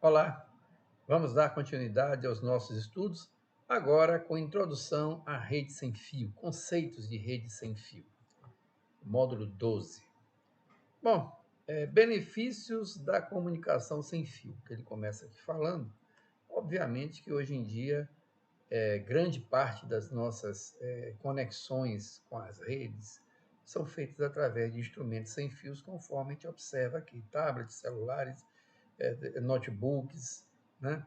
Olá, vamos dar continuidade aos nossos estudos, agora com introdução à rede sem fio, conceitos de rede sem fio, módulo 12. Bom, benefícios da comunicação sem fio, que ele começa aqui falando. Obviamente que hoje em dia, grande parte das nossas conexões com as redes são feitas através de instrumentos sem fios, conforme a gente observa aqui, tablets, celulares, notebooks, né?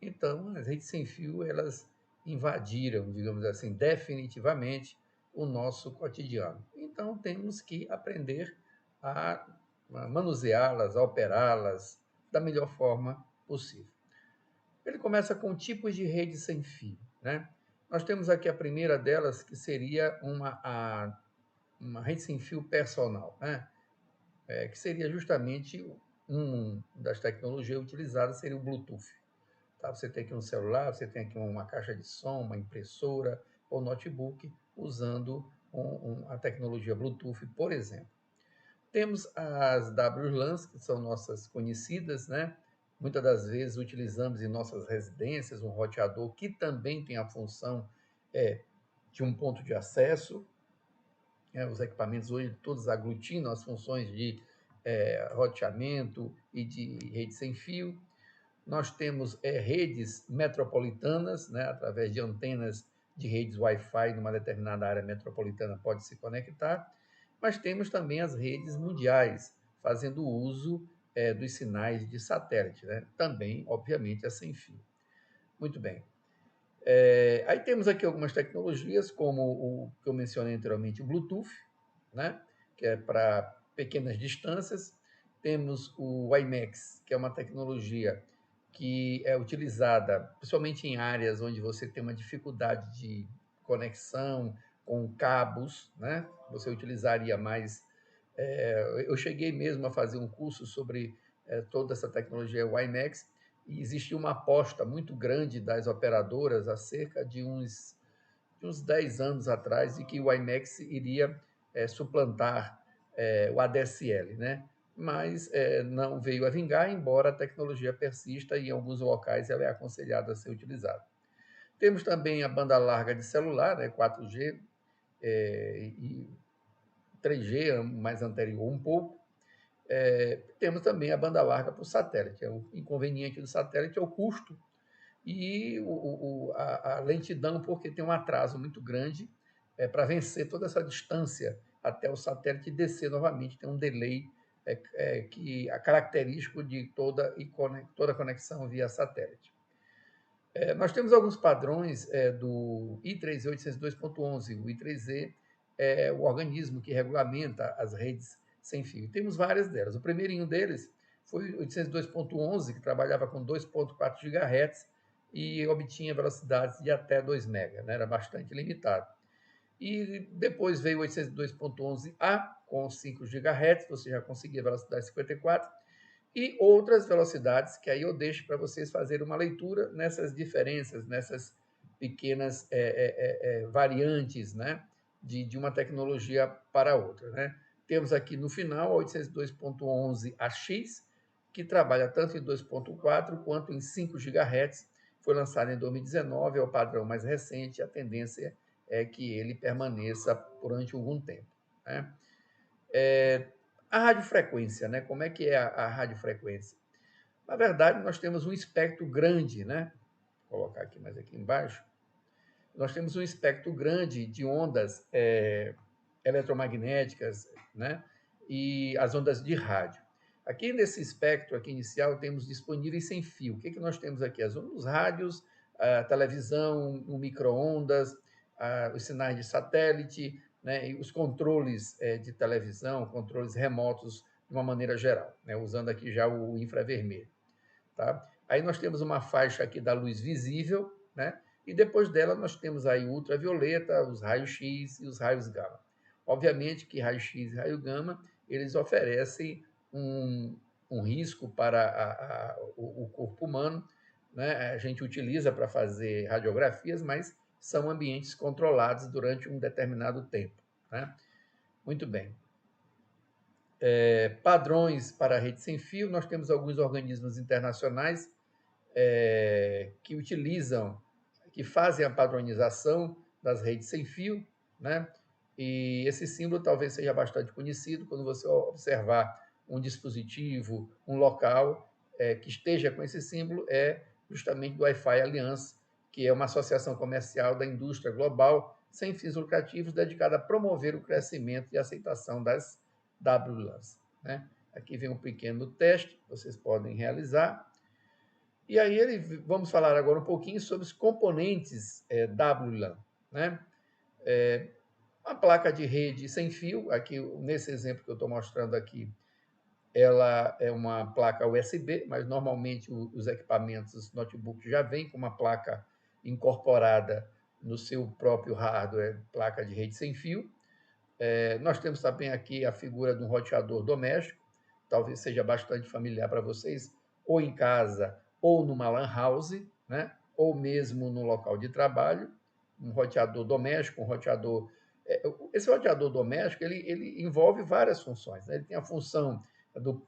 Então, as redes sem fio, elas invadiram, digamos assim, definitivamente o nosso cotidiano. Então, temos que aprender a manuseá-las, a operá-las da melhor forma possível. Ele começa com tipos de rede sem fio, né? Nós temos aqui a primeira delas, que seria uma rede sem fio personal, né? Que seria justamente um das tecnologias utilizadas seria o Bluetooth. Tá? Você tem aqui um celular, você tem aqui uma caixa de som, uma impressora ou notebook usando a tecnologia Bluetooth, por exemplo. Temos as WLANs, que são nossas conhecidas, né? Muitas das vezes utilizamos em nossas residências um roteador que também tem a função de um ponto de acesso. Os equipamentos hoje todos aglutinam as funções de roteamento e de rede sem fio. Nós temos redes metropolitanas, né, através de antenas de redes Wi-Fi numa determinada área metropolitana pode se conectar, mas temos também as redes mundiais, fazendo uso dos sinais de satélite, né? Também, obviamente, é sem fio. Muito bem. Aí temos aqui algumas tecnologias, como o que eu mencionei anteriormente, o Bluetooth, né? Que é para pequenas distâncias. Temos o WiMAX, que é uma tecnologia que é utilizada principalmente em áreas onde você tem uma dificuldade de conexão com cabos, né? Você utilizaria mais. Eu cheguei mesmo a fazer um curso sobre toda essa tecnologia WiMAX, e existia uma aposta muito grande das operadoras há cerca de uns 10 anos atrás, de que o WiMAX iria suplantar o ADSL, né? Mas não veio a vingar, embora a tecnologia persista e em alguns locais ela é aconselhada a ser utilizada. Temos também a banda larga de celular, né, 4G, e 3G, mais anterior um pouco. Temos também a banda larga para o satélite. O inconveniente do satélite é o custo e a lentidão, porque tem um atraso muito grande para vencer toda essa distância até o satélite descer novamente. Tem um delay que é característico de toda conexão via satélite. Nós temos alguns padrões do I3E 802.11. O I3E é o organismo que regulamenta as redes sem fio. Temos várias delas. O primeirinho deles foi o 802.11, que trabalhava com 2.4 GHz e obtinha velocidades de até 2 MB, né? Era bastante limitado. E depois veio o 802.11a com 5 GHz, você já conseguia velocidade 54, e outras velocidades, que aí eu deixo para vocês fazerem uma leitura nessas diferenças, nessas pequenas variantes, né, de uma tecnologia para outra. Né? Temos aqui no final a 802.11ax, que trabalha tanto em 2.4 quanto em 5 GHz, foi lançado em 2019, é o padrão mais recente, a tendência é que ele permaneça durante algum tempo. Né? A radiofrequência, né? Como é que é a radiofrequência? Na verdade, nós temos um espectro grande, né? Vou colocar aqui mais aqui embaixo. Nós temos um espectro grande de ondas eletromagnéticas, né? E as ondas de rádio. Aqui nesse espectro aqui inicial temos disponíveis sem fio. O que, que nós temos aqui? Os rádios, a televisão, o micro-ondas, os sinais de satélite, né, e os controles de televisão, controles remotos de uma maneira geral, né, usando aqui já o infravermelho. Tá? Aí nós temos uma faixa aqui da luz visível, né, e depois dela nós temos aí o ultravioleta, os raios-x e os raios gama. Obviamente que raio-x e raio gama, eles oferecem um risco para o corpo humano, né? A gente utiliza para fazer radiografias, mas são ambientes controlados durante um determinado tempo. Né? Muito bem. Padrões para a rede sem fio, nós temos alguns organismos internacionais que utilizam, que fazem a padronização das redes sem fio, né? E esse símbolo talvez seja bastante conhecido quando você observar um dispositivo, um local que esteja com esse símbolo, é justamente do Wi-Fi Alliance, que é uma associação comercial da indústria global sem fins lucrativos dedicada a promover o crescimento e aceitação das WLANs, né? Aqui vem um pequeno teste que vocês podem realizar. E aí vamos falar agora um pouquinho sobre os componentes WLAN, né? A placa de rede sem fio, aqui nesse exemplo que eu estou mostrando aqui, ela é uma placa USB, mas normalmente os equipamentos, os notebooks já vêm com uma placa incorporada no seu próprio hardware, placa de rede sem fio. Nós temos também aqui a figura de um roteador doméstico, talvez seja bastante familiar para vocês, ou em casa, ou numa lan house, né? Ou mesmo no local de trabalho, um roteador doméstico, um roteador... Esse roteador doméstico, ele envolve várias funções, né? Ele tem a função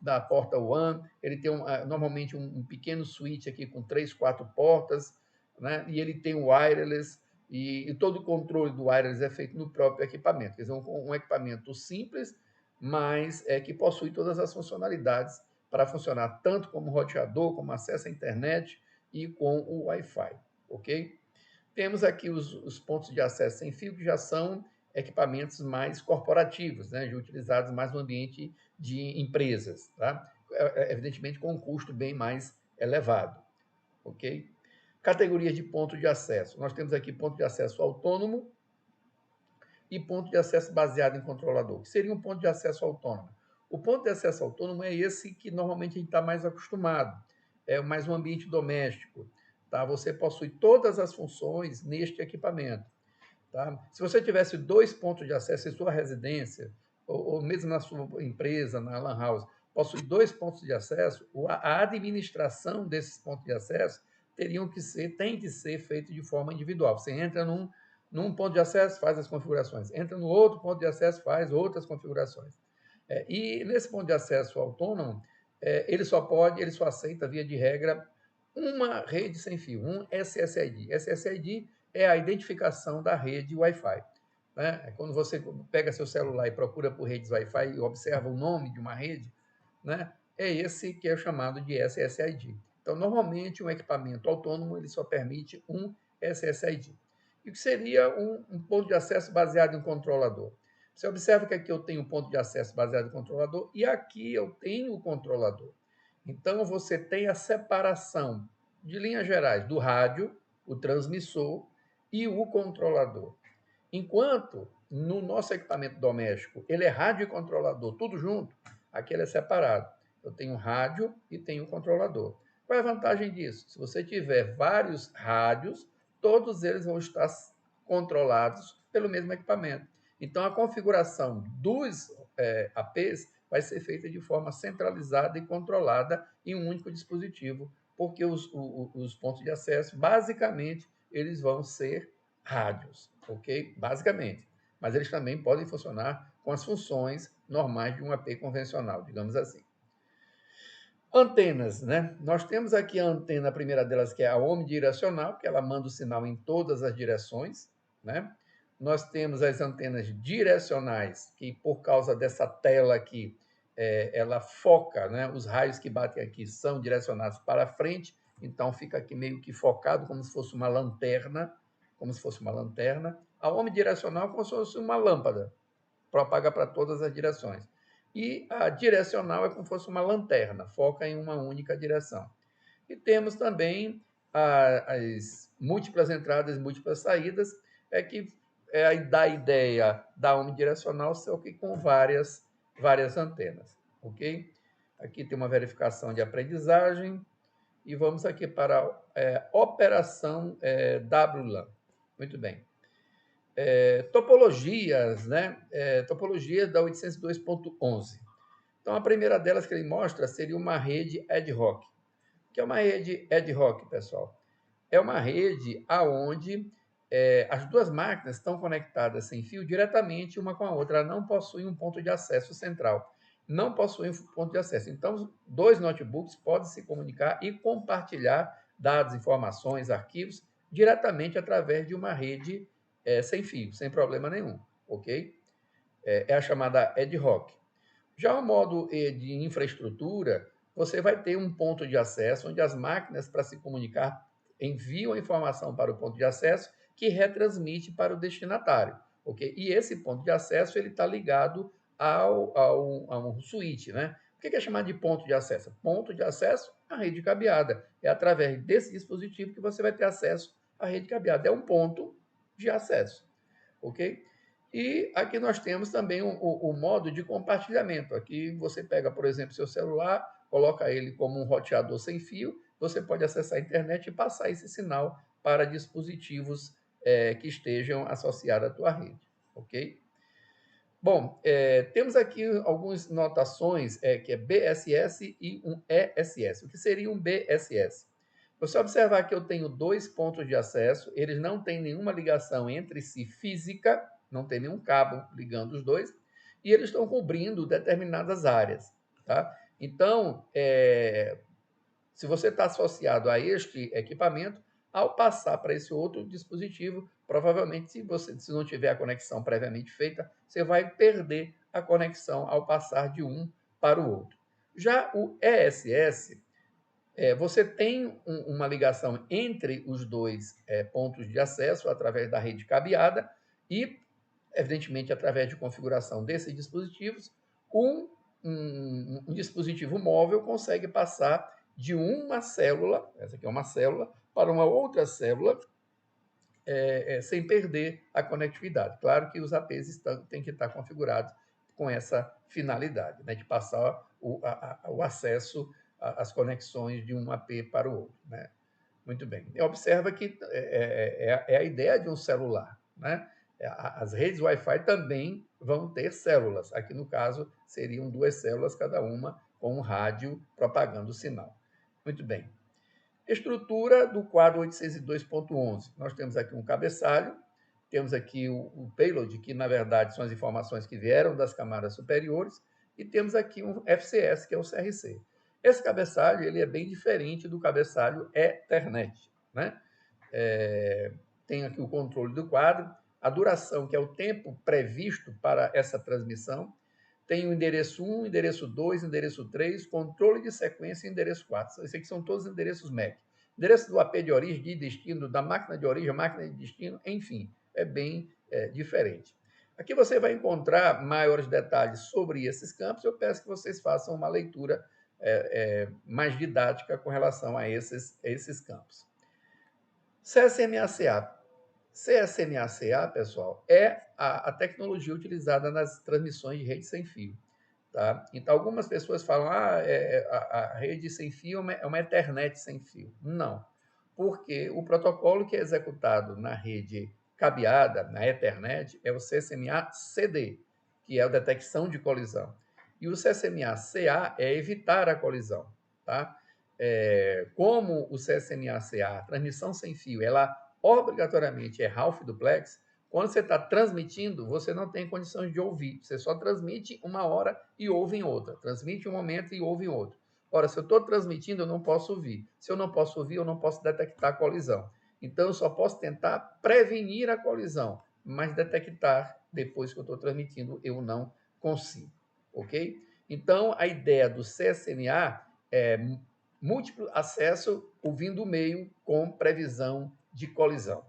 da porta WAN, ele tem normalmente um pequeno switch aqui com 3, 4 portas, né? E ele tem o wireless, e todo o controle do wireless é feito no próprio equipamento. Quer dizer, um equipamento simples, mas que possui todas as funcionalidades para funcionar tanto como roteador, como acesso à internet e com o Wi-Fi, ok? Temos aqui os pontos de acesso sem fio, que já são equipamentos mais corporativos, né? Já utilizados mais no ambiente de empresas, tá? Evidentemente com um custo bem mais elevado, ok? Categorias de ponto de acesso. Nós temos aqui ponto de acesso autônomo e ponto de acesso baseado em controlador. O que seria um ponto de acesso autônomo? O ponto de acesso autônomo é esse que normalmente a gente está mais acostumado. É mais um ambiente doméstico. Tá? Você possui todas as funções neste equipamento. Tá? Se você tivesse 2 pontos de acesso em sua residência, ou mesmo na sua empresa, na lan house, possui 2 pontos de acesso, a administração desses pontos de acesso tem que ser feito de forma individual. Você entra num ponto de acesso, faz as configurações. Entra no outro ponto de acesso, faz outras configurações. E nesse ponto de acesso autônomo, ele só aceita, via de regra, uma rede sem fio, um SSID. SSID é a identificação da rede Wi-Fi. Né? Quando você pega seu celular e procura por redes Wi-Fi e observa o nome de uma rede, né? É esse que é chamado de SSID. Então, normalmente, um equipamento autônomo ele só permite um SSID. E o que seria um ponto de acesso baseado em controlador? Você observa que aqui eu tenho um ponto de acesso baseado em controlador e aqui eu tenho o controlador. Então, você tem a separação, de linhas gerais, do rádio, o transmissor e o controlador. Enquanto no nosso equipamento doméstico ele é rádio e controlador, tudo junto, aqui ele é separado. Eu tenho rádio e tenho controlador. Qual é a vantagem disso? Se você tiver vários rádios, todos eles vão estar controlados pelo mesmo equipamento. Então, a configuração dos APs vai ser feita de forma centralizada e controlada em um único dispositivo, porque os pontos de acesso, basicamente, eles vão ser rádios, ok? Basicamente. Mas eles também podem funcionar com as funções normais de um AP convencional, digamos assim. Antenas, né? Nós temos aqui a antena, a primeira delas, que é a omnidirecional, que ela manda o sinal em todas as direções, né? Nós temos as antenas direcionais, que por causa dessa tela aqui, ela foca, né? Os raios que batem aqui são direcionados para frente, então fica aqui meio que focado, como se fosse uma lanterna, como se fosse uma lanterna. A omnidirecional como se fosse uma lâmpada, propaga para todas as direções. E a direcional é como se fosse uma lanterna, foca em uma única direção. E temos também as múltiplas entradas e múltiplas saídas, que dá a ideia da omnidirecional, só que com várias antenas, ok? Aqui tem uma verificação de aprendizagem e vamos aqui para a operação WLAN. Muito bem. Topologias, né? Topologia da 802.11. Então, a primeira delas que ele mostra seria uma rede ad hoc. O que é uma rede ad hoc, pessoal? É uma rede aonde as duas máquinas estão conectadas sem fio diretamente uma com a outra. Ela não possui um ponto de acesso central. Não possui um ponto de acesso. Então, dois notebooks podem se comunicar e compartilhar dados, informações, arquivos, diretamente através de uma rede sem fio, sem problema nenhum, ok? É a chamada ad hoc. Já o modo de infraestrutura, você vai ter um ponto de acesso onde as máquinas, para se comunicar, enviam a informação para o ponto de acesso que retransmite para o destinatário, ok? E esse ponto de acesso ele está ligado a um switch, né? O que é chamado de ponto de acesso? Ponto de acesso à rede cabeada. É através desse dispositivo que você vai ter acesso à rede cabeada. É um ponto de acesso, ok? E aqui nós temos também o modo de compartilhamento. Aqui você pega, por exemplo, seu celular, coloca ele como um roteador sem fio, você pode acessar a internet e passar esse sinal para dispositivos que estejam associados à tua rede, ok? Bom, temos aqui algumas notações, que é BSS e um ESS. O que seria um BSS? Você observar que eu tenho dois pontos de acesso, eles não têm nenhuma ligação entre si física, não tem nenhum cabo ligando os dois, e eles estão cobrindo determinadas áreas. Tá? Então, se você está associado a este equipamento, ao passar para esse outro dispositivo, provavelmente, se não tiver a conexão previamente feita, você vai perder a conexão ao passar de um para o outro. Já o ESS, você tem uma ligação entre os dois pontos de acesso através da rede cabeada e, evidentemente, através de configuração desses dispositivos, um dispositivo móvel consegue passar de uma célula, essa aqui é uma célula, para uma outra célula, sem perder a conectividade. Claro que os APs têm que estar configurados com essa finalidade, né, de passar o acesso às conexões de um AP para o outro. Né? Muito bem. Observa que é a ideia de um celular. Né? As redes Wi-Fi também vão ter células. Aqui, no caso, seriam duas células, cada uma com um rádio propagando o sinal. Muito bem. Estrutura do quadro 802.11. Nós temos aqui um cabeçalho, temos aqui o payload, que na verdade são as informações que vieram das camadas superiores, e temos aqui um FCS, que é o CRC. Esse cabeçalho ele é bem diferente do cabeçalho Ethernet. Né? Tem aqui o controle do quadro, a duração, que é o tempo previsto para essa transmissão, tem o endereço 1, endereço 2, endereço 3, controle de sequência e endereço 4. Esses aqui são todos endereços MAC. Endereço do AP de origem, de destino, da máquina de origem, máquina de destino, enfim, é bem diferente. Aqui você vai encontrar maiores detalhes sobre esses campos. Eu peço que vocês façam uma leitura mais didática com relação a esses campos. CSMA-CA. CSMA-CA, pessoal, é a tecnologia utilizada nas transmissões de rede sem fio. Tá? Então, algumas pessoas falam a rede sem fio é uma Ethernet sem fio. Não, porque o protocolo que é executado na rede cabeada, na Ethernet, é o CSMA-CD, que é a detecção de colisão. E o CSMA-CA é evitar a colisão. Tá? Como o CSMA-CA, a transmissão sem fio, ela obrigatoriamente é half duplex, quando você está transmitindo, você não tem condições de ouvir. Você só transmite uma hora e ouve em outra. Transmite um momento e ouve em outro. Ora, se eu estou transmitindo, eu não posso ouvir. Se eu não posso ouvir, eu não posso detectar a colisão. Então, eu só posso tentar prevenir a colisão, mas detectar, depois que eu estou transmitindo, eu não consigo. Ok? Então, a ideia do CSMA é múltiplo acesso ouvindo o meio com previsão de colisão.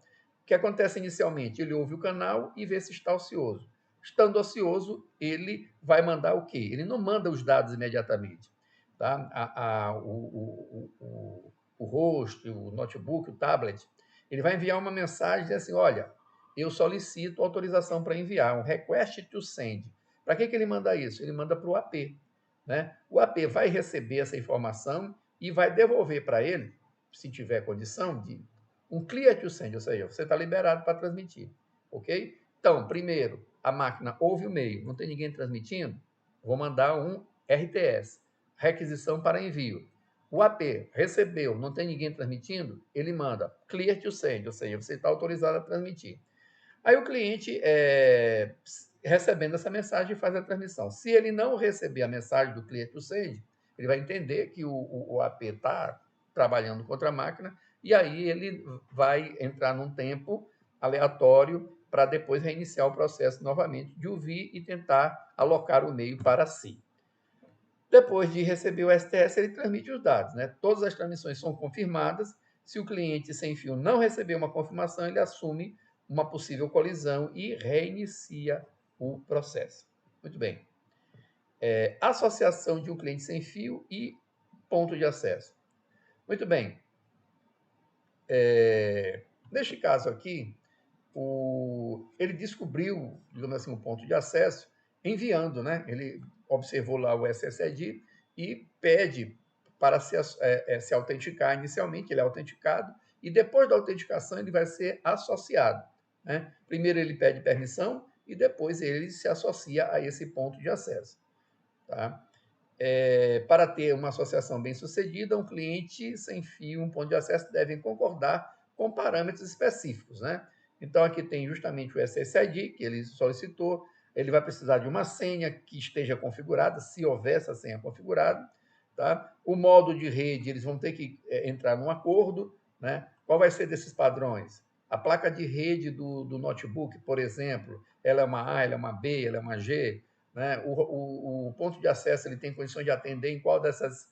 O que acontece inicialmente? Ele ouve o canal e vê se está ocioso. Estando ocioso, ele vai mandar o quê? Ele não manda os dados imediatamente. Tá? O host, o notebook, o tablet, ele vai enviar uma mensagem assim, olha, eu solicito autorização para enviar, um request to send. Para que ele manda isso? Ele manda para o AP. Né? O AP vai receber essa informação e vai devolver para ele, se tiver condição, de um clear to send, ou seja, você está liberado para transmitir. Ok? Então, primeiro, a máquina ouve o meio, não tem ninguém transmitindo, vou mandar um RTS, requisição para envio. O AP recebeu, não tem ninguém transmitindo, ele manda clear to send, ou seja, você está autorizado a transmitir. Aí o cliente, recebendo essa mensagem, faz a transmissão. Se ele não receber a mensagem do clear to send, ele vai entender que o AP está trabalhando contra a máquina, e aí ele vai entrar num tempo aleatório para depois reiniciar o processo novamente de ouvir e tentar alocar o meio para si. Depois de receber o STS, ele transmite os dados. Né? Todas as transmissões são confirmadas. Se o cliente sem fio não receber uma confirmação, ele assume uma possível colisão e reinicia o processo. Muito bem. Associação de um cliente sem fio e ponto de acesso. Muito bem. Neste caso aqui, ele descobriu, digamos assim, um ponto de acesso enviando, né? Ele observou lá o SSID e pede para se autenticar inicialmente, ele é autenticado, e depois da autenticação ele vai ser associado. Né? Primeiro ele pede permissão e depois ele se associa a esse ponto de acesso. Tá? Para ter uma associação bem-sucedida, um cliente sem fio, um ponto de acesso devem concordar com parâmetros específicos. Né? Então, aqui tem justamente o SSID, que ele solicitou, ele vai precisar de uma senha que esteja configurada, se houver essa senha configurada. Tá? O modo de rede, eles vão ter que entrar num acordo. Né? Qual vai ser desses padrões? A placa de rede do notebook, por exemplo, ela é uma A, ela é uma B, ela é uma G. Né? O ponto de acesso ele tem condições de atender em qual dessas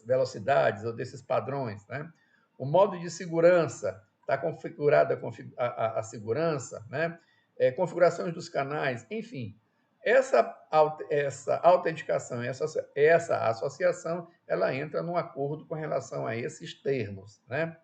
velocidades ou desses padrões. Né? O modo de segurança, está configurada a segurança, né? Configurações dos canais, enfim. Essa autenticação, essa associação, ela entra num acordo com relação a esses termos. Né?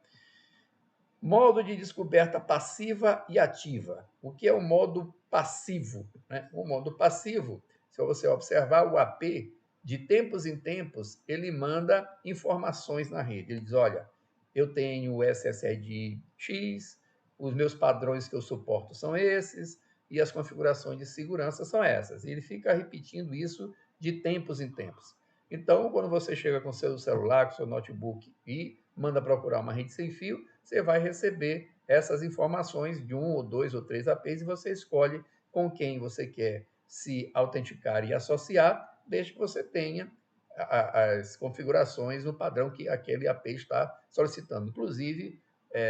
Modo de descoberta passiva e ativa. O que é o modo passivo? Né? O modo passivo, se você observar o AP, de tempos em tempos, ele manda informações na rede. Ele diz, olha, eu tenho o SSID X, os meus padrões que eu suporto são esses, e as configurações de segurança são essas. E ele fica repetindo isso de tempos em tempos. Então, quando você chega com seu celular, com seu notebook e manda procurar uma rede sem fio, você vai receber essas informações de 1 ou 2 ou 3 APs e você escolhe com quem você quer se autenticar e associar, desde que você tenha as configurações no padrão que aquele AP está solicitando, inclusive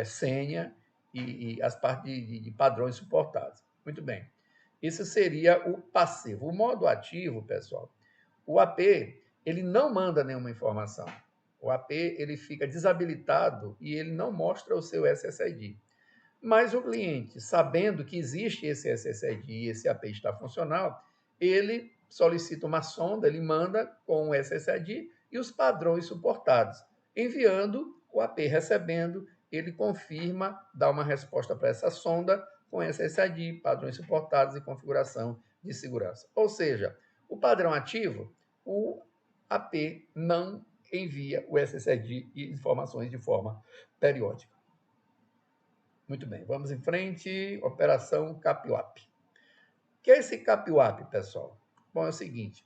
senha e as partes de padrões suportados. Muito bem. Isso seria o passivo. O modo ativo, pessoal, o AP ele não manda nenhuma informação. O AP ele fica desabilitado e ele não mostra o seu SSID. Mas o cliente, sabendo que existe esse SSID e esse AP está funcional, ele solicita uma sonda, ele manda com o SSID e os padrões suportados. Enviando, o AP recebendo, ele confirma, dá uma resposta para essa sonda com SSID, padrões suportados e configuração de segurança. Ou seja, o padrão ativo, o AP não envia o SSID e informações de forma periódica. Muito bem, vamos em frente. Operação CapWap. O que é esse CapWap, pessoal? Bom, é o seguinte.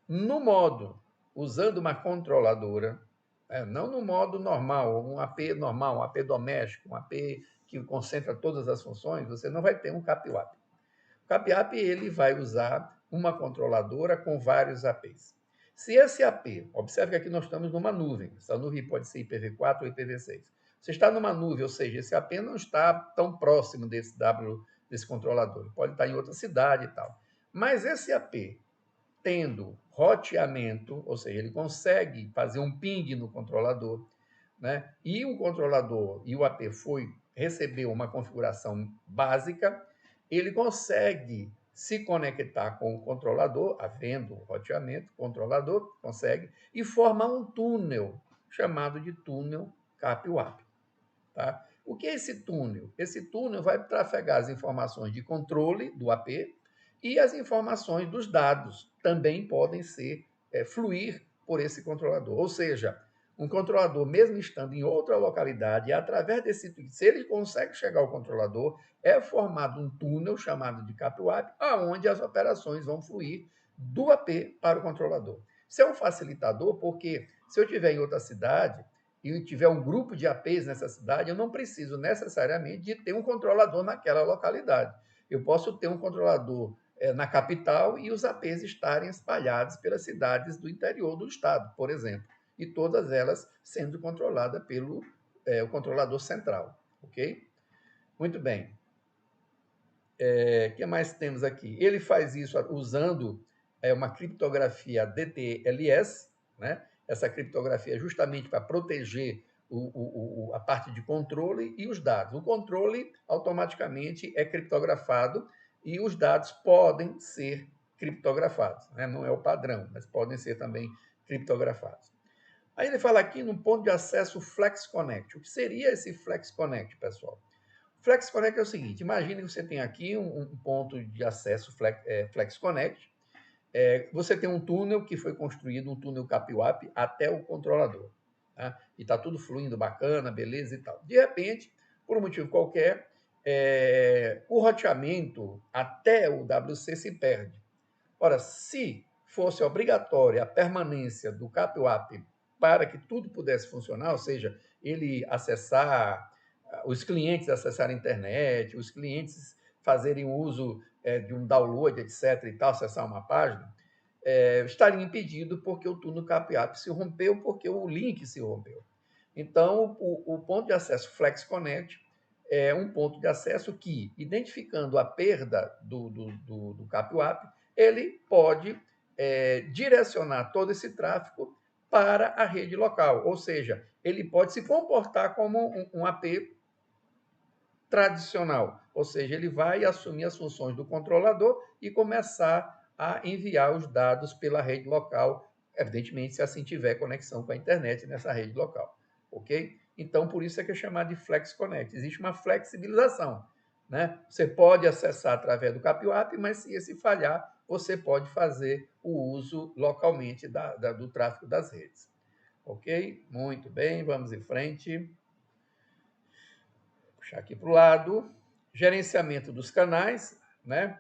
No modo, usando uma controladora, não no modo normal, um AP normal, um AP doméstico, um AP que concentra todas as funções, você não vai ter um CapWap. O CapWap ele vai usar uma controladora com vários APs. Se esse AP, observe que aqui nós estamos numa nuvem, essa nuvem pode ser IPv4 ou IPv6. Você está numa nuvem, ou seja, esse AP não está tão próximo desse controlador, pode estar em outra cidade e tal. Mas esse AP, tendo roteamento, ou seja, ele consegue fazer um ping no controlador, né? E o controlador e o AP recebeu uma configuração básica, ele consegue se conectar com o controlador, havendo roteamento, o controlador consegue, e formar um túnel, chamado de túnel CapWap. Tá? O que é esse túnel? Esse túnel vai trafegar as informações de controle do AP e as informações dos dados também podem fluir por esse controlador. Ou seja, um controlador, mesmo estando em outra localidade, através se ele consegue chegar ao controlador, é formado um túnel chamado de CapWap, aonde as operações vão fluir do AP para o controlador. Isso é um facilitador, porque se eu estiver em outra cidade e tiver um grupo de APs nessa cidade, eu não preciso necessariamente de ter um controlador naquela localidade. Eu posso ter um controlador na capital e os APs estarem espalhados pelas cidades do interior do estado, por exemplo. e todas elas sendo controladas pelo o controlador central, ok? Muito bem. O que mais temos aqui? Ele faz isso usando uma criptografia DTLS, né? Essa criptografia é justamente para proteger a parte de controle e os dados. O controle automaticamente é criptografado e os dados podem ser criptografados, né? Não é o padrão, mas podem ser também criptografados. Aí ele fala aqui no ponto de acesso Flex Connect. O que seria esse Flex Connect, pessoal? Flex Connect é o seguinte: imagine que você tem aqui um ponto de acesso Flex Connect. Você tem um túnel que foi construído, um túnel CAPWAP, até o controlador. Tá? E está tudo fluindo bacana, beleza e tal. De repente, por um motivo qualquer, o roteamento até o WC se perde. Ora, se fosse obrigatória a permanência do CAPWAP para que tudo pudesse funcionar, ou seja, ele acessar, os clientes acessarem a internet, os clientes fazerem uso de um download, etc., e tal, acessar uma página, estaria impedido porque o túnel CAPWAP se rompeu, porque o link se rompeu. Então, o ponto de acesso Flex Connect é um ponto de acesso que, identificando a perda do CAPWAP, ele pode direcionar todo esse tráfego para a rede local, ou seja, ele pode se comportar como um AP tradicional, ou seja, ele vai assumir as funções do controlador e começar a enviar os dados pela rede local, evidentemente, se assim tiver conexão com a internet nessa rede local, ok? Então, por isso é que é chamado de Flex Connect. Existe uma flexibilização, né? Você pode acessar através do CAPWAP, mas se esse falhar, você pode fazer o uso localmente do tráfego das redes. Ok? Muito bem, vamos em frente. Puxar aqui para o lado. Gerenciamento dos canais, né?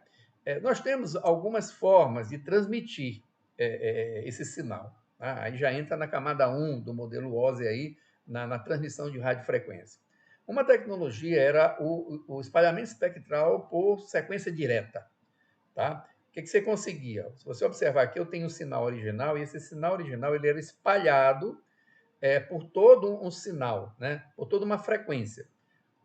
Nós temos algumas formas de transmitir esse sinal. Tá? Aí já entra na camada 1 do modelo OSI aí, na transmissão de radiofrequência. Uma tecnologia era o espalhamento espectral por sequência direta. Tá? O que você conseguia? Se você observar aqui, eu tenho um sinal original, e esse sinal original ele era espalhado por todo um sinal, né? Por toda uma frequência.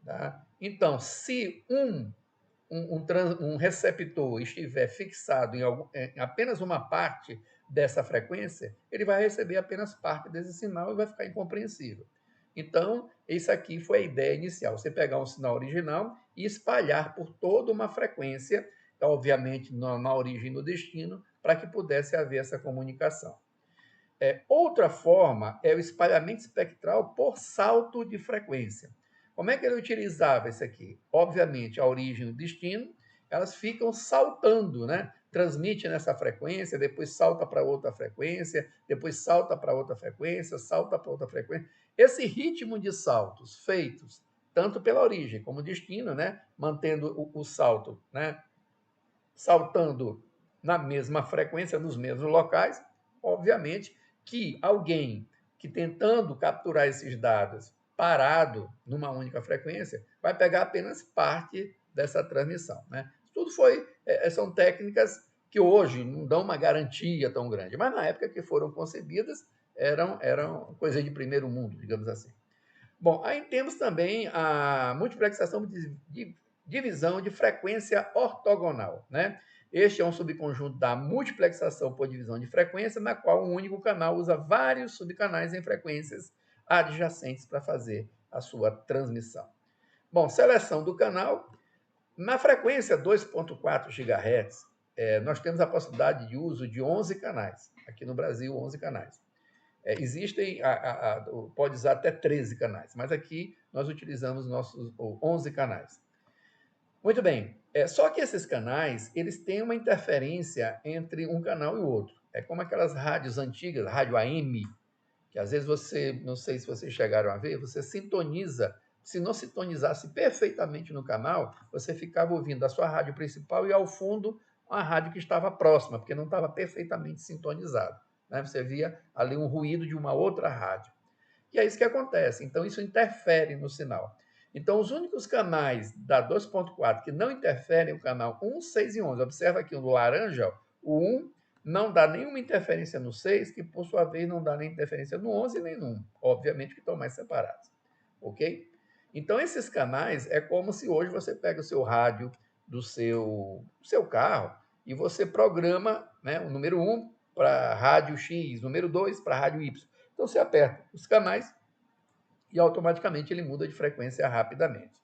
Tá? Então, se um receptor estiver fixado em apenas uma parte dessa frequência, ele vai receber apenas parte desse sinal e vai ficar incompreensível. Então, isso aqui foi a ideia inicial: você pegar um sinal original e espalhar por toda uma frequência, obviamente na origem e no destino, para que pudesse haver essa comunicação. Outra forma é o espalhamento espectral por salto de frequência. Como é que ele utilizava isso aqui? Obviamente, a origem e o destino, elas ficam saltando, né? Transmite nessa frequência, depois salta para outra frequência, depois salta para outra frequência, salta para outra frequência. Esse ritmo de saltos feitos tanto pela origem como destino, né? Mantendo o salto, né? Saltando na mesma frequência, nos mesmos locais, obviamente que alguém que tentando capturar esses dados parado numa única frequência, vai pegar apenas parte dessa transmissão. Né? Tudo são técnicas que hoje não dão uma garantia tão grande, mas na época que foram concebidas, eram coisa de primeiro mundo, digamos assim. Bom, aí temos também a multiplexação de divisão de frequência ortogonal. Né? Este é um subconjunto da multiplexação por divisão de frequência, na qual um único canal usa vários subcanais em frequências adjacentes para fazer a sua transmissão. Bom, seleção do canal. Na frequência 2.4 GHz, nós temos a possibilidade de uso de 11 canais. Aqui no Brasil, 11 canais. Existem, pode usar até 13 canais, mas aqui nós utilizamos nossos 11 canais. Muito bem, só que esses canais, eles têm uma interferência entre um canal e o outro. É como aquelas rádios antigas, rádio AM, que às vezes você, não sei se vocês chegaram a ver, você sintoniza, se não sintonizasse perfeitamente no canal, você ficava ouvindo a sua rádio principal e ao fundo uma rádio que estava próxima, porque não estava perfeitamente sintonizado. Né? Você via ali um ruído de uma outra rádio. E é isso que acontece. Então, isso interfere no sinal. Então, os únicos canais da 2.4 que não interferem, o canal 1, 6 e 11. Observa aqui no laranja, o 1 não dá nenhuma interferência no 6, que por sua vez não dá nem interferência no 11 nem no 1. Obviamente que estão mais separados. Ok? Então, esses canais é como se hoje você pega o seu rádio do seu carro e você programa, né, o número 1 para rádio X, número 2 para rádio Y. Então, você aperta os canais e automaticamente ele muda de frequência rapidamente.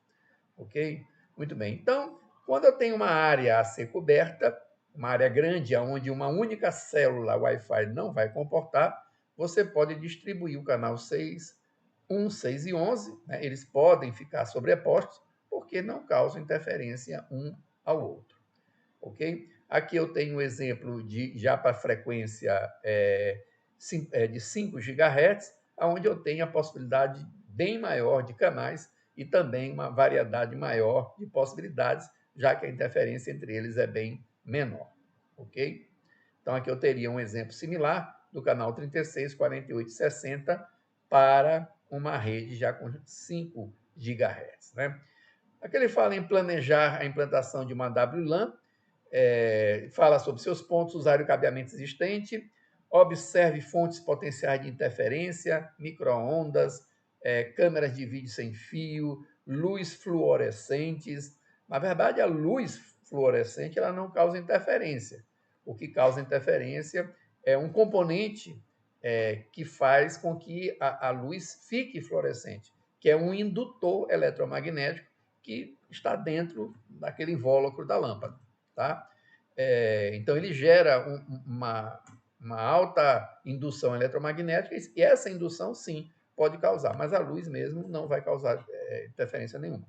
Ok? Muito bem. Então, quando eu tenho uma área a ser coberta, uma área grande, onde uma única célula Wi-Fi não vai comportar, você pode distribuir o canal 6, 1, 6 e 11. Né? Eles podem ficar sobrepostos, porque não causam interferência um ao outro. Ok? Aqui eu tenho um exemplo já para frequência de 5 GHz, onde eu tenho a possibilidade bem maior de canais e também uma variedade maior de possibilidades, já que a interferência entre eles é bem menor. Ok? Então, aqui eu teria um exemplo similar do canal 36, 48 e 60 para uma rede já com 5 GHz. Né? Aqui ele fala em planejar a implantação de uma WLAN, fala sobre seus pontos, usar o cabeamento existente, observe fontes potenciais de interferência, microondas, câmeras de vídeo sem fio, luz fluorescentes. Na verdade, a luz fluorescente ela não causa interferência. O que causa interferência é um componente que faz com que a luz fique fluorescente, que é um indutor eletromagnético que está dentro daquele invólucro da lâmpada. Tá? Então, ele gera uma alta indução eletromagnética e essa indução, sim, pode causar, mas a luz mesmo não vai causar interferência nenhuma.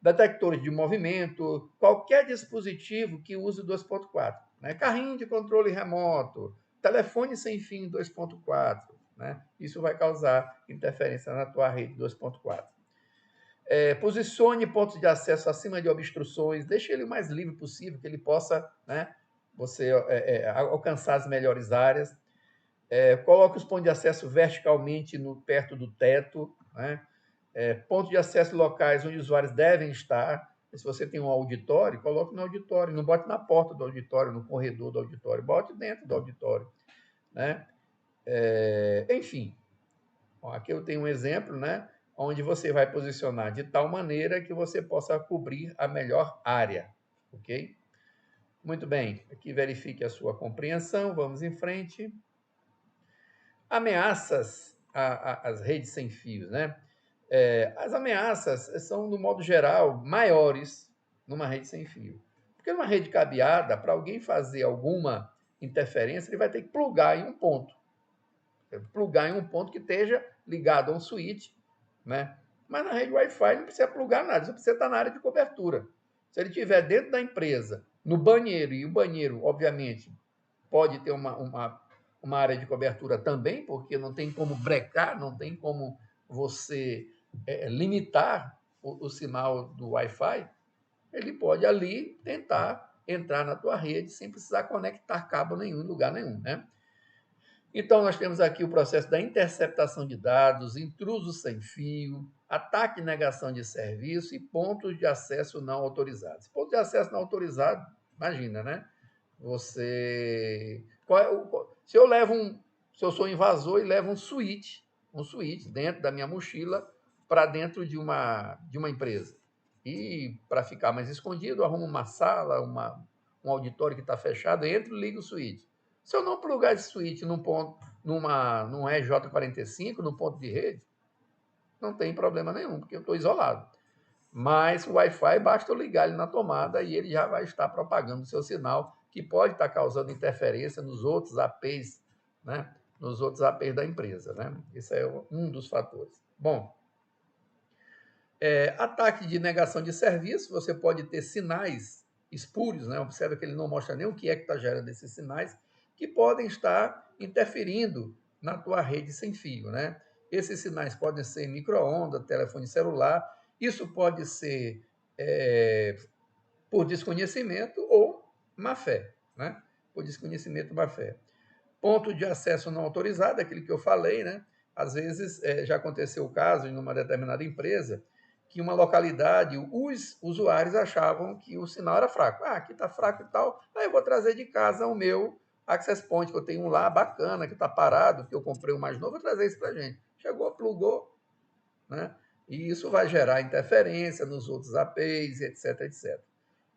Detectores de movimento, qualquer dispositivo que use 2.4, né? Carrinho de controle remoto, telefone sem fio 2.4, né? Isso vai causar interferência na tua rede 2.4. Posicione pontos de acesso acima de obstruções, deixe ele o mais livre possível, que ele possa, né, você alcançar as melhores áreas. Coloque os pontos de acesso verticalmente perto do teto. Né? Pontos de acesso locais onde os usuários devem estar. Se você tem um auditório, coloque no auditório. Não bote na porta do auditório, no corredor do auditório. Bote dentro do auditório. Né? Enfim, aqui eu tenho um exemplo, né? Onde você vai posicionar de tal maneira que você possa cobrir a melhor área. Ok? Muito bem. Aqui verifique a sua compreensão. Vamos em frente. Ameaças às redes sem fios, né? As ameaças são, no modo geral, maiores numa rede sem fio. Porque numa rede cabeada, para alguém fazer alguma interferência, ele vai ter que plugar em um ponto. Plugar em um ponto que esteja ligado a um switch, né? Mas na rede Wi-Fi não precisa plugar nada, só precisa estar na área de cobertura. Se ele estiver dentro da empresa, no banheiro, e o banheiro, obviamente, pode ter uma área de cobertura também, porque não tem como brecar, não tem como você limitar o sinal do Wi-Fi, ele pode ali tentar entrar na tua rede sem precisar conectar cabo nenhum em lugar nenhum, né? Então, nós temos aqui o processo da interceptação de dados, intruso sem fio, ataque e negação de serviço e pontos de acesso não autorizados. Ponto de acesso não autorizado, imagina, né? Você. Se eu sou invasor e levo um switch dentro da minha mochila para dentro de uma empresa. E para ficar mais escondido, eu arrumo uma sala, um auditório que está fechado, entro e ligo o switch. Se eu não plugar esse switch num RJ45, num ponto de rede, não tem problema nenhum, porque eu estou isolado. Mas o Wi-Fi, basta eu ligar ele na tomada e ele já vai estar propagando o seu sinal, que pode estar causando interferência nos outros APs, né? Nos outros APs da empresa. Né? Esse é um dos fatores. Bom, ataque de negação de serviço, você pode ter sinais espúrios, né? Observa que ele não mostra nem o que é que está gerando esses sinais, que podem estar interferindo na tua rede sem fio. Né? Esses sinais podem ser micro-ondas, telefone celular, isso pode ser por desconhecimento ou má fé. Né? Por desconhecimento ou má fé. Ponto de acesso não autorizado, aquele que eu falei, né? Às vezes já aconteceu o caso em uma determinada empresa que uma localidade, os usuários achavam que o sinal era fraco. Aqui está fraco e tal, aí eu vou trazer de casa o meu Access Point, que eu tenho um lá bacana, que está parado, que eu comprei um mais novo, vou trazer isso para a gente. Chegou, plugou, né? E isso vai gerar interferência nos outros APs, etc, etc.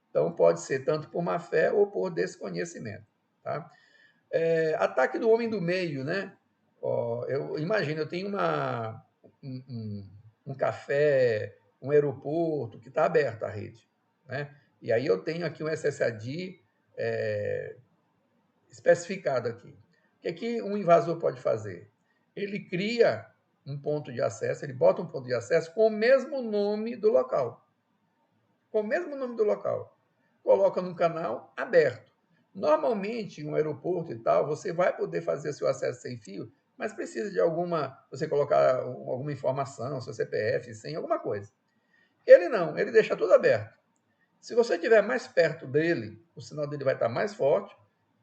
Então, pode ser tanto por má fé ou por desconhecimento. Tá? Ataque do homem do meio, né? Eu imagino, eu tenho um café, um aeroporto que está aberto à rede. Né? E aí eu tenho aqui um SSID especificado aqui. O que um invasor pode fazer? Ele cria um ponto de acesso, ele bota um ponto de acesso com o mesmo nome do local. Com o mesmo nome do local. Coloca num canal aberto. Normalmente, em um aeroporto e tal, você vai poder fazer seu acesso sem fio, mas precisa de você colocar alguma informação, seu CPF, senha, alguma coisa. Ele não, ele deixa tudo aberto. Se você estiver mais perto dele, o sinal dele vai estar mais forte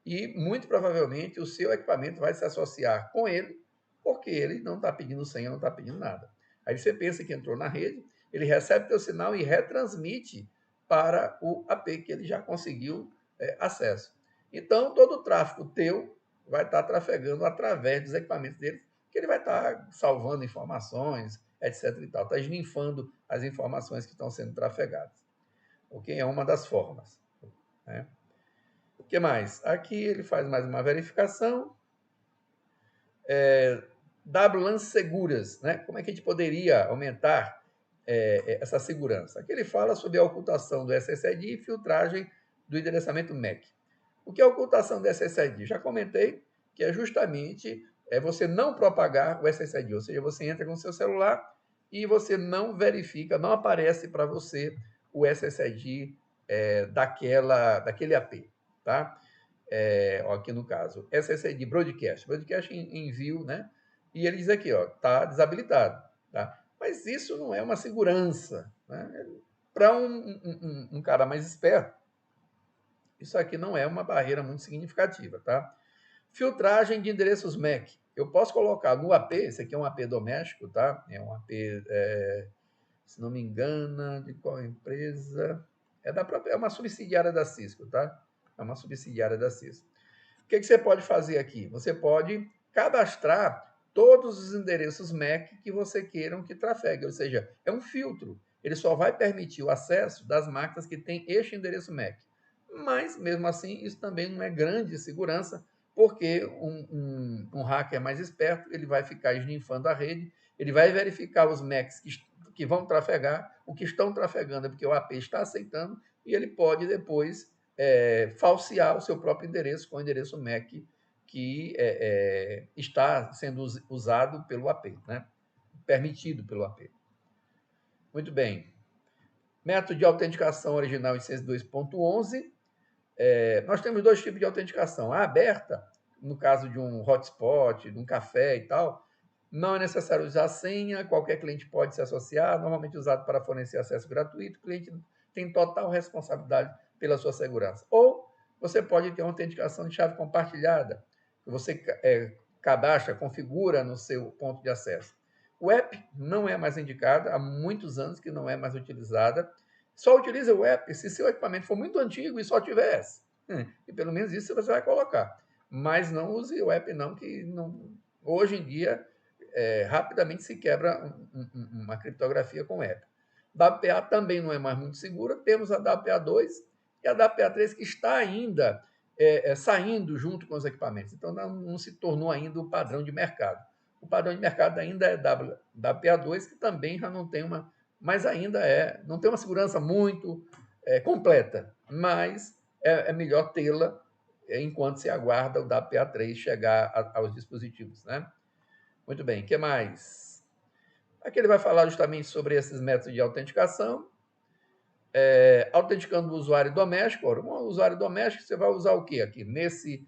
e, muito provavelmente, o seu equipamento vai se associar com ele, porque ele não está pedindo senha, não está pedindo nada. Aí você pensa que entrou na rede, ele recebe teu sinal e retransmite para o AP que ele já conseguiu acesso. Então, todo o tráfego teu vai estar trafegando através dos equipamentos dele, que ele vai estar salvando informações, etc. e tal, está esninfando as informações que estão sendo trafegadas. Ok? É uma das formas. Né? O que mais? Aqui ele faz mais uma verificação. WLANs seguras. Né? Como é que a gente poderia aumentar essa segurança? Aqui ele fala sobre a ocultação do SSID e filtragem do endereçamento MAC. O que é a ocultação do SSID? Já comentei que é justamente você não propagar o SSID, ou seja, você entra com o seu celular e você não verifica, não aparece para você o SSID daquele AP, tá? Aqui no caso, SSID broadcast em envio, né? E ele diz aqui, ó, tá desabilitado, tá? Mas isso não é uma segurança, né? Para um cara mais esperto, isso aqui não é uma barreira muito significativa, tá? Filtragem de endereços MAC. Eu posso colocar no AP, esse aqui é um AP doméstico, tá? É um AP, se não me engano, de qual empresa? É uma subsidiária da Cisco, tá? É uma subsidiária da Cisco. O que você pode fazer aqui? Você pode cadastrar todos os endereços MAC que você queiram que trafegue, ou seja, é um filtro. Ele só vai permitir o acesso das máquinas que têm este endereço MAC. Mas, mesmo assim, isso também não é grande segurança, porque um hacker mais esperto ele vai ficar esninfando a rede, ele vai verificar os MACs que vão trafegar, o que estão trafegando é porque o AP está aceitando, e ele pode depois falsear o seu próprio endereço com o endereço MAC que está sendo usado pelo AP, né? Permitido pelo AP. Muito bem. Método de autenticação original em 102.11. Nós temos dois tipos de autenticação. A aberta, no caso de um hotspot, de um café e tal, não é necessário usar a senha, qualquer cliente pode se associar, normalmente usado para fornecer acesso gratuito, o cliente tem total responsabilidade pela sua segurança. Ou você pode ter uma autenticação de chave compartilhada, que você cadastra, configura no seu ponto de acesso. O app não é mais indicada, há muitos anos que não é mais utilizada. Só utilize o app se seu equipamento for muito antigo e só tivesse. E pelo menos isso você vai colocar. Mas não use o app não, que não, hoje em dia rapidamente se quebra uma criptografia com app. WPA também não é mais muito segura. Temos a WPA2 e a WPA3 que está ainda saindo junto com os equipamentos. Então não se tornou ainda o padrão de mercado. O padrão de mercado ainda é WPA2, que também já não tem mas ainda não tem uma segurança muito completa, mas é melhor tê-la enquanto se aguarda o WPA3 chegar aos dispositivos, né? Muito bem, o que mais? Aqui ele vai falar justamente sobre esses métodos de autenticação. Autenticando o usuário doméstico. Ora, um usuário doméstico, você vai usar o quê aqui? Nesse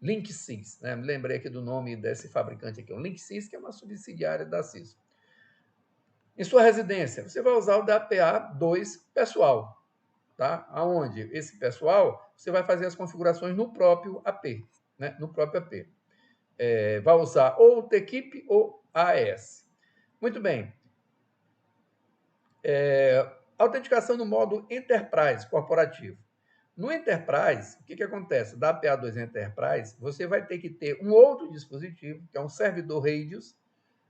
LinkSys, né? Me lembrei aqui do nome desse fabricante aqui, o LinkSys, que é uma subsidiária da Cisco. Em sua residência, você vai usar o WPA2 pessoal, tá? Aonde esse pessoal, você vai fazer as configurações no próprio AP, né? No próprio AP. Vai usar ou o TKIP ou AES. Muito bem. Autenticação no modo Enterprise corporativo. No Enterprise, o que acontece? Da PA2 Enterprise, você vai ter que ter um outro dispositivo, que é um servidor Radius,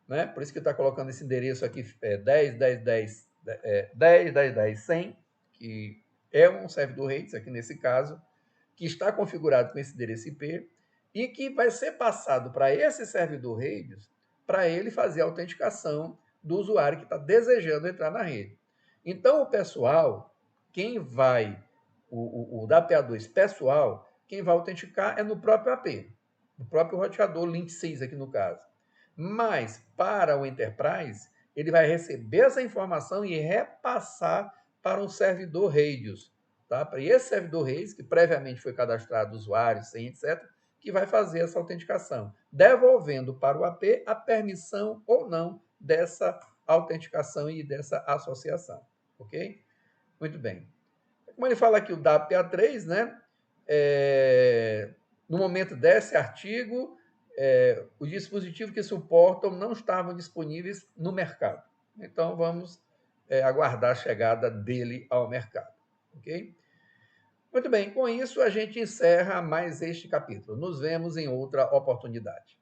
né? Por isso que está colocando esse endereço aqui, 10.10.10.100, que é um servidor Radius, aqui nesse caso, que está configurado com esse endereço IP, e que vai ser passado para esse servidor Radius, para ele fazer a autenticação do usuário que está desejando entrar na rede. Então, o pessoal, quem vai, o da PA2 pessoal, quem vai autenticar é no próprio AP, no próprio roteador Link6 aqui no caso. Mas, para o Enterprise, ele vai receber essa informação e repassar para um servidor Radius, tá? Para esse servidor Radius, que previamente foi cadastrado usuário, senha, etc., que vai fazer essa autenticação, devolvendo para o AP a permissão ou não dessa autenticação e dessa associação, ok? Muito bem. Como ele fala aqui o WPA3, né? No momento desse artigo, os dispositivos que suportam não estavam disponíveis no mercado. Então, vamos aguardar a chegada dele ao mercado, ok? Muito bem, com isso a gente encerra mais este capítulo. Nos vemos em outra oportunidade.